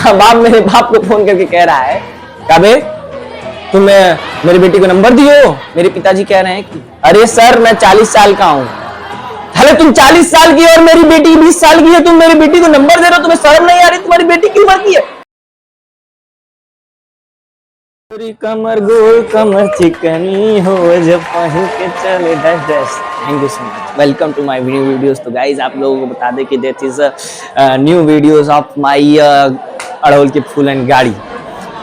उसका बाप मेरे बाप को फोन करके कह रहा है, कबे तुम मेरी बेटी को नंबर दियो? मेरे पिताजी कह रहे हैं कि अरे सर मैं 40 साल का हूं। अरे तुम 40 साल की और मेरी बेटी 20 साल की है, तुम मेरी बेटी को नंबर दे रहे हो? तुम्हें शर्म नहीं आ रही? तुम्हारी बेटी की उम्र की है। कमर गोल कमर चिकनी हो जब पहन के चले dash dash. Thank you so much, welcome to my new videos. तो गाइज आप लोगों को बता दें कि this is new videos of my अड़हुल के फूल एंड गाड़ी।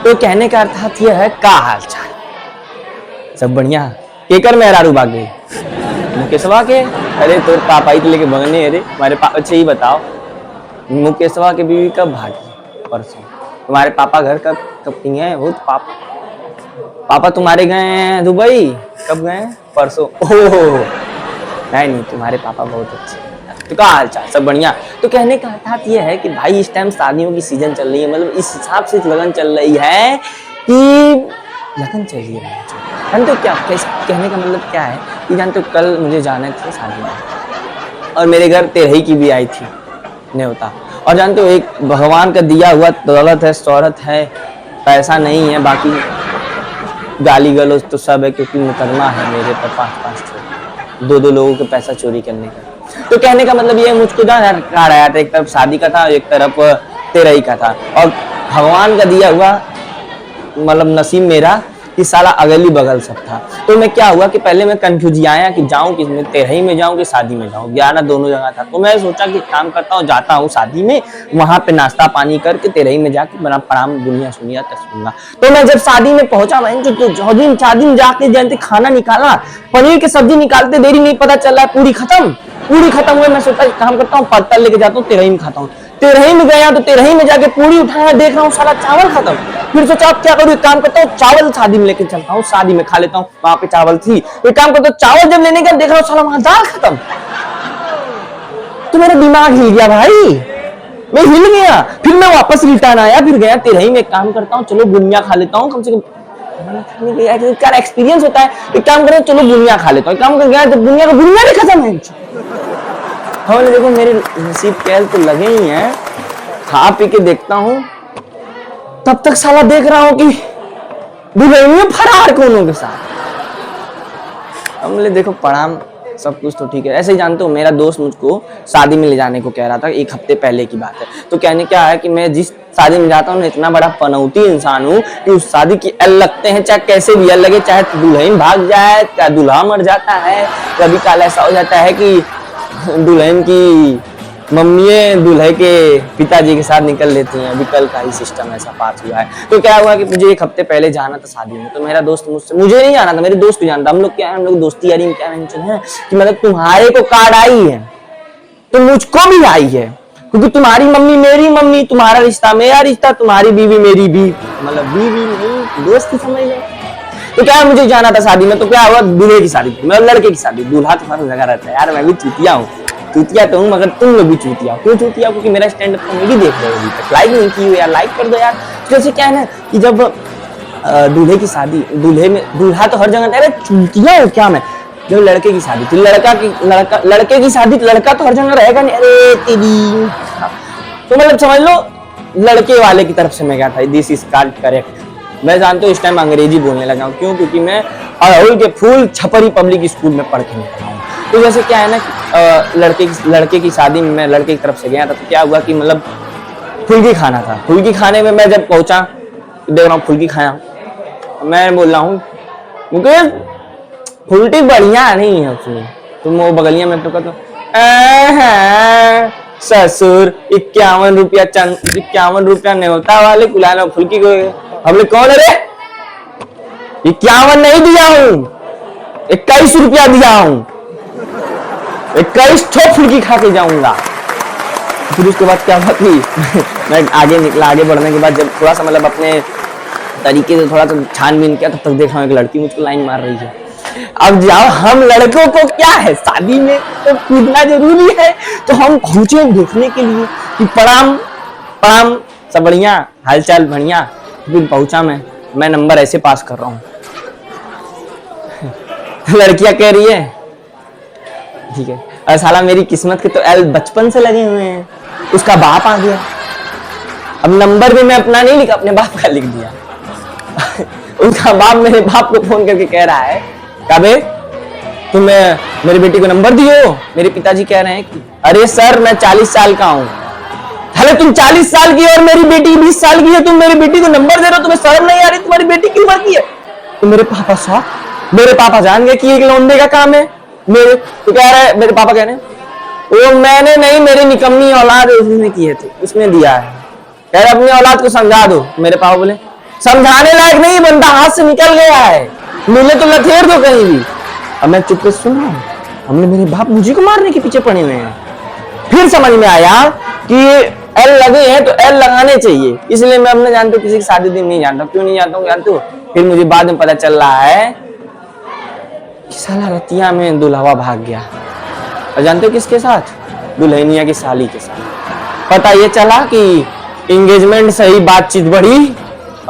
तो कहने का अर्थात यह है, का हाल चाल सब बढ़िया? केकर में अरारू भाग गई? मुकेशवा के? अरे तो पापा ही तो लेके भगने। अरे हमारे पापा अच्छे ही बताओ, मुकेशवा के बीवी कब भागी? परसों। तुम्हारे पापा घर कब गए? वो तो पापा तुम्हारे गए हैं दुबई। कब गए? परसों। ओह नहीं, तुम्हारे पापा बहुत अच्छे। तो क्या हाल चाल सब बढ़िया? तो कहने का अर्थात यह है कि भाई इस टाइम शादियों की सीजन चल रही है, मतलब इस हिसाब से लगन चल रही है कि लगन चल रही है। जानते हो क्या कहने का मतलब क्या है कि जानते हो कल मुझे जाना थे शादी में, और मेरे घर तेरही की भी आई थी न्योता। और जानते हो एक भगवान का दिया हुआ दौलत है, शोहरत है, पैसा नहीं है, बाकी गाली गलौज तो सब है, क्योंकि मुकदमा है मेरे पर 5-5 दो लोगों के पैसा चोरी करने का। तो कहने का मतलब ये मुझको कहा रहा था, एक तरफ शादी का था, एक तरफ तेरही का था, और भगवान का दिया हुआ मतलब नसीब मेरा कि साला अगली बगल सब था। तो मैं क्या हुआ कि पहले मैं कंफ्यूज आया कि जाऊं किस में, तेरही में जाऊं कि शादी में जाऊं, 11 दोनों जगह था। तो मैं सोचा कि काम करता हूं, जाता हूं शादी में, वहां पे नाश्ता पानी करके तेरही में जाके बड़ा प्रणाम दुनिया सुनिया तस्वीर। तो मैं जब शादी में पहुंचा, मैं जो शादी में जाके जानते खाना निकाला, पनीर की सब्जी निकालते देरी नहीं पता चल रहा है पूरी खत्म हुई। मैं सोचा काम करता हूँ, पत्तल लेके जाता हूँ, तेरही में खाता हूँ। तेरही में गया तो तेरही में जाके पूरी उठाया, देख रहा हूँ साला चावल खत्म। फिर सोचा अब क्या करूँ, एक काम करता हूँ चावल शादी में लेके चलता हूँ, शादी में खा लेता हूँ, वहां पे चावल थी। तो एक काम करता हूँ चावल जब लेने का देख रहा हूँ साला वहां दाल खत्म। तो मेरा दिमाग हिल गया भाई, मैं हिल गया। फिर मैं वापस रिटर्न आया, फिर गया तेरही में, काम करता हूँ चलो बुनिया खा लेता हूँ, कम से कम क्या एक्सपीरियंस होता है। एक काम करो चलो बुनिया खा लेता हूँ, काम कर गया तो बुनिया का बुनिया भी खत्म है। हमने देखो मेरे नसीब कैल तो लगे ही हैं, खा पी के देखता हूं, तब तक साला देख रहा हूं कि दुल्हनियों फरार कोनों के साथ। हमने देखो प्रणाम सब कुछ तो ठीक है। ऐसे ही जानते हो मेरा दोस्त मुझको शादी में ले जाने को कह रहा था, 1 हफ्ते पहले की बात है। तो कहने क्या है कि मैं जिस शादी में जाता हूँ इतना बड़ा पनौती इंसान हूँ कि उस शादी की एल लगते हैं, चाहे कैसे भी एल लगे, चाहे दुल्हन भाग जाए, चाहे दूल्हा मर जाता है, कभी काल ऐसा हो जाता है कि दुल्हन की मम्मी दूल्हे के पिताजी के साथ निकल लेती हैं। अभी कल का ही सिस्टम ऐसा पास हुआ है। तो क्या हुआ कि मुझे 1 हफ्ते पहले जाना था शादी में। तो मेरा दोस्त मुझे नहीं जाना था, मेरे दोस्त को जाना था। हम लोग क्या है, हम लोग दोस्ती यारी में क्या है कि मतलब तुम्हारे को कार्ड आई है तो मुझको भी आई है, क्योंकि तुम्हारी मम्मी मेरी मम्मी, तुम्हारा रिश्ता मेरा रिश्ता, तुम्हारी बीवी मेरी बीवी, मतलब बीवी नहीं दोस्त समझ लो। तो क्या मुझे जाना था शादी में। तो क्या हुआ, दूल्हे की शादी, मतलब लड़के की शादी। दूल्हा तो हर जगह रहता है यार, मैं भी चूतिया हूँ, चूतिया तो हूँ, मगर तुम लोग भी चूतिया हो। क्यों चूतिया? क्योंकि मेरा स्टैंड अप कॉमेडी देख रहे हो अभी तक, लाइक नहीं की हो यार, लाइक कर दो यार। तो जैसे क्या है ना कि जब दूल्हे की शादी, दूल्हे में दूल्हा तो हर जगह, अरे चूतिया हो क्या मैं। जब लड़के की शादी थी, लड़के की शादी, लड़का तो हर जगह रहेगा नहीं। अरे तेरी, तो मतलब समझ लो लड़के वाले की तरफ से मैं गया था। This is correct. मैं जानते हो इस टाइम अंग्रेजी बोलने लगा हूँ, क्यों? क्योंकि मैं अड़हुल के फूल छपरी पब्लिक स्कूल में पढ़ के निकला हूँ। तो जैसे क्या है ना लड़के की शादी में मैं लड़के की तरफ से गया था। तो क्या हुआ कि मतलब फुल्की खाना था। फुल्की खाने में मैं जब पहुंचा, देख रहा हूँ फुल्की खाया, मैं बोल रहा हूँ मुकेश फुल्टी बढ़िया नहीं है उसमें। तुम वो बगलिया में तो कहते ससुर 51 रुपया न्योता वाले कुलाना फुल्की को। हमने कौन? अरे 51 नहीं दिया हूं, 21 रुपया दिया हूं, 21 ठोक फुल्की खा के जाऊंगा। फिर उसके बाद क्या हुआ कि मैं आगे निकला। आगे बढ़ने के बाद जब थोड़ा सा मतलब अपने तरीके से थोड़ा सा छानबीन किया, तब तक देखा एक लड़की मुझको लाइन मार रही है। अब जाओ, हम लड़कों को क्या है, शादी में तो कूदना जरूरी है, तो हम पहुंचे देखने के लिए कि प्रणाम सब बढ़िया, हालचाल बढ़िया। फिर पहुंचा मैं नंबर ऐसे पास कर रहा हूँ। लड़कियां कह रही है ठीक है, और साला मेरी किस्मत के तो एल बचपन से लगे हुए हैं। उसका बाप आ गया, अब नंबर भी मैं अपना नहीं लिखा, अपने बाप का लिख दिया। उसका बाप मेरे बाप को फोन करके कह रहा है, कबे तुम मेरी बेटी को नंबर दियो? मेरे पिताजी कह रहे हैं कि अरे सर मैं 40 साल का हूं। अरे तुम 40 साल की और मेरी बेटी 20 साल की है, तुम मेरी बेटी को नंबर दे रहे हो, तुम्हें शर्म नहीं आ रही? तुम्हारी बेटी की उम्र की है। तो मेरे पापा शौक, मेरे पापा जान गए कि एक लौंडे का काम है। मेरे तो कह रहे, मेरे पापा कह रहे वो मैंने नहीं, मेरी निकम्मी औलाद उसने किए थे, उसने दिया है। कह रहे अपनी औलाद को समझा दो। मेरे पापा बोले समझाने लायक नहीं, बंदा हाथ से निकल गया है, मिले तो लथेर दो कहीं भी। अब मैं चुप सुन रहा हूँ, हमने मेरे बाप मुझे को मारने के पीछे पड़े हुए हैं। फिर समझ में आया कि एल लगे हैं तो एल लगाने चाहिए, इसलिए मैं अपने जानते हो किसी की शादी दिन नहीं जानता। क्यों नहीं जानता हूँ जानते हो? फिर मुझे बाद में पता चल रहा है कि साला रतिया में दुल्हवा भाग गया। और जानते हो किसके साथ? दुल्हनिया की साली के साथ। पता ये चला कि एंगेजमेंट से ही बातचीत बढ़ी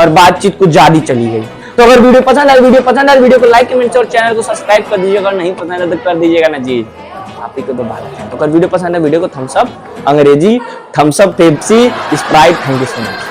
और बातचीत कुछ ज्यादा चली गई। तो अगर वीडियो पसंद आए, वीडियो को लाइक कमेंट और चैनल को सब्सक्राइब कर दीजिएगा। नहीं पसंद है तो कर दीजिएगा ना जी, आप ही को तो बात है। तो अगर वीडियो पसंद है, वीडियो को थम्स अप, अंग्रेजी Thums Up, Pepsi, Sprite, thank you so much.